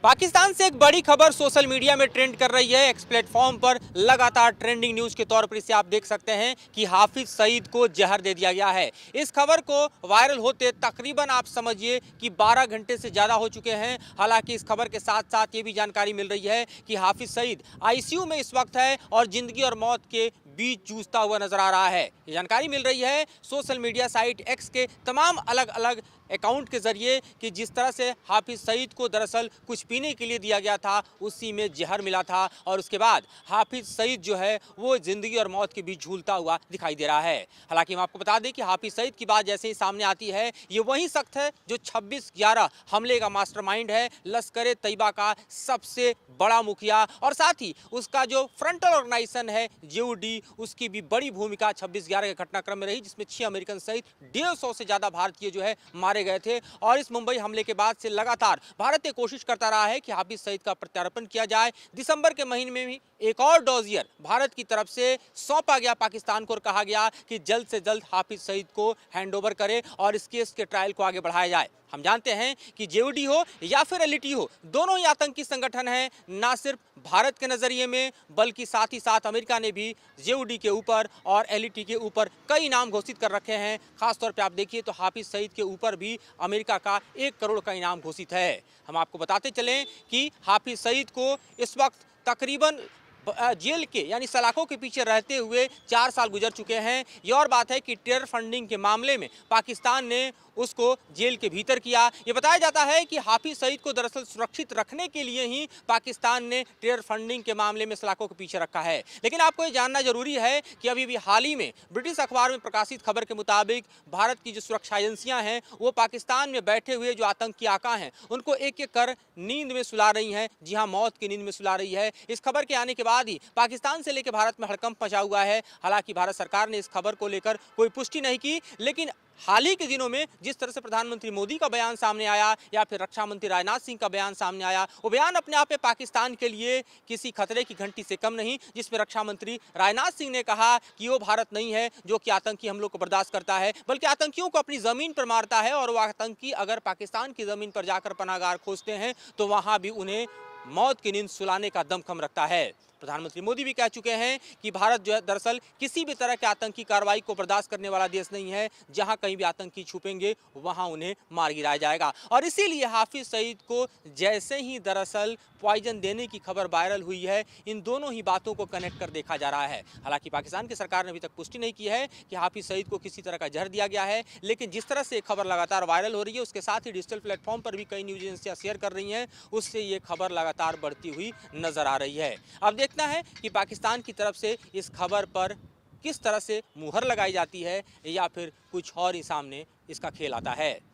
पाकिस्तान से एक बड़ी खबर सोशल मीडिया में ट्रेंड कर रही है। एक्स प्लेटफॉर्म पर लगातार ट्रेंडिंग न्यूज के तौर पर इसे आप देख सकते हैं कि हाफिज सईद को जहर दे दिया गया है। इस खबर को वायरल होते तकरीबन आप समझिए कि 12 घंटे से ज्यादा हो चुके हैं। हालांकि इस खबर के साथ साथ ये भी जानकारी मिल रही है कि हाफिज सईद आईसीयू में इस वक्त है और जिंदगी और मौत के बीच जूझता हुआ नजर आ रहा है। ये जानकारी मिल रही है सोशल मीडिया साइट एक्स के तमाम अलग अलग अकाउंट के जरिए कि जिस तरह से हाफिज सईद को दरअसल कुछ पीने के लिए दिया गया था, उसी में जहर मिला था और उसके बाद हाफिज सईद जो है वो जिंदगी और मौत के बीच झूलता हुआ दिखाई दे रहा है। हालांकि हम आपको बता दें कि हाफिज सईद की बात जैसे ही सामने आती है, ये वही शख्स है जो 26/11 हमले का मास्टरमाइंड है, लश्कर तैयबा का सबसे बड़ा मुखिया और साथ ही उसका जो फ्रंटल ऑर्गेनाइजेशन है जेयूडी, उसकी भी बड़ी भूमिका 26/11 के घटनाक्रम में रही, जिसमें 6 अमेरिकन सहित 150 से ज्यादा भारतीय जो है मारे गए थे। और इस मुंबई हमले के बाद से लगातार भारत ये कोशिश करता रहा है कि हाफिज सईद का प्रत्यार्पण किया जाए। दिसंबर के महीने में भी एक और डोजियर भारत की तरफ से सौंपा गया पाकिस्तान को और कहा गया कि जल्द से जल्द हाफिज सईद को हैंडओवर करे और इस केस के ट्रायल को आगे बढ़ाया जाए। हम जानते हैं कि जेयूडी हो या फिर एलईटी हो, दोनों ही आतंकी संगठन हैं, ना सिर्फ भारत के नजरिए में बल्कि साथ ही साथ अमेरिका ने भी जेयूडी के ऊपर और एलईटी के ऊपर कई नाम घोषित कर रखे हैं। खासतौर पे आप देखिए तो हाफिज सईद के ऊपर भी अमेरिका का 1 करोड़ का इनाम घोषित है। हम आपको बताते चलें कि हाफिज सईद को इस वक्त तकरीबन जेल के यानी सलाखों के पीछे रहते हुए 4 साल गुजर चुके हैं। ये और बात है कि टेरर फंडिंग के मामले में पाकिस्तान ने उसको जेल के भीतर किया। ये बताया जाता है कि हाफिज सईद को दरअसल सुरक्षित रखने के लिए ही पाकिस्तान ने टेरर फंडिंग के मामले में सलाखों के पीछे रखा है। लेकिन आपको ये जानना जरूरी है कि अभी भी हाल ही में ब्रिटिश अखबार में प्रकाशित खबर के मुताबिक भारत की जो सुरक्षा एजेंसियां हैं वो पाकिस्तान में बैठे हुए जो आतंकी आका हैं उनको एक एक कर नींद में सुला रही हैं। जी हाँ, मौत की नींद में सुला रही है। इस खबर के आने के बाद ही पाकिस्तान से लेकर भारत में हड़कंप मचा हुआ है। हालांकि भारत सरकार ने इस खबर को लेकर कोई पुष्टि नहीं की, लेकिन हाल ही के दिनों में जिस तरह से प्रधानमंत्री मोदी का बयान सामने आया या फिर रक्षा मंत्री राजनाथ सिंह का बयान सामने आया, वो बयान अपने आप में पाकिस्तान के लिए किसी खतरे की घंटी से कम नहीं, जिसमें रक्षा मंत्री राजनाथ सिंह ने कहा कि वो भारत नहीं है जो कि आतंकी हमलों को बर्दाश्त करता है, बल्कि आतंकियों को अपनी जमीन पर मारता है और वो आतंकी अगर पाकिस्तान की जमीन पर जाकर पनाहगार खोजते हैं तो वहां भी उन्हें मौत की नींद सुलाने का दमखम रखता है। प्रधानमंत्री मोदी भी कह चुके हैं कि भारत जो है दरअसल किसी भी तरह के आतंकी कार्रवाई को बर्दाश्त करने वाला देश नहीं है। जहां कहीं भी आतंकी छुपेंगे वहां उन्हें मार गिराया जाएगा। और इसीलिए हाफिज सईद को जैसे ही दरअसल पॉइजन देने की खबर वायरल हुई है, इन दोनों ही बातों को कनेक्ट कर देखा जा रहा है। हालांकि पाकिस्तान की सरकार ने अभी तक पुष्टि नहीं की है कि हाफिज सईद को किसी तरह का जहर दिया गया है, लेकिन जिस तरह से खबर लगातार वायरल हो रही है उसके साथ ही डिजिटल प्लेटफॉर्म पर भी कई न्यूज एजेंसियां शेयर कर रही हैं, उससे ये खबर लगातार बढ़ती हुई नजर आ रही है। अब देखना है कि पाकिस्तान की तरफ से इस खबर पर किस तरह से मुहर लगाई जाती है या फिर कुछ और ही सामने इसका खेल आता है।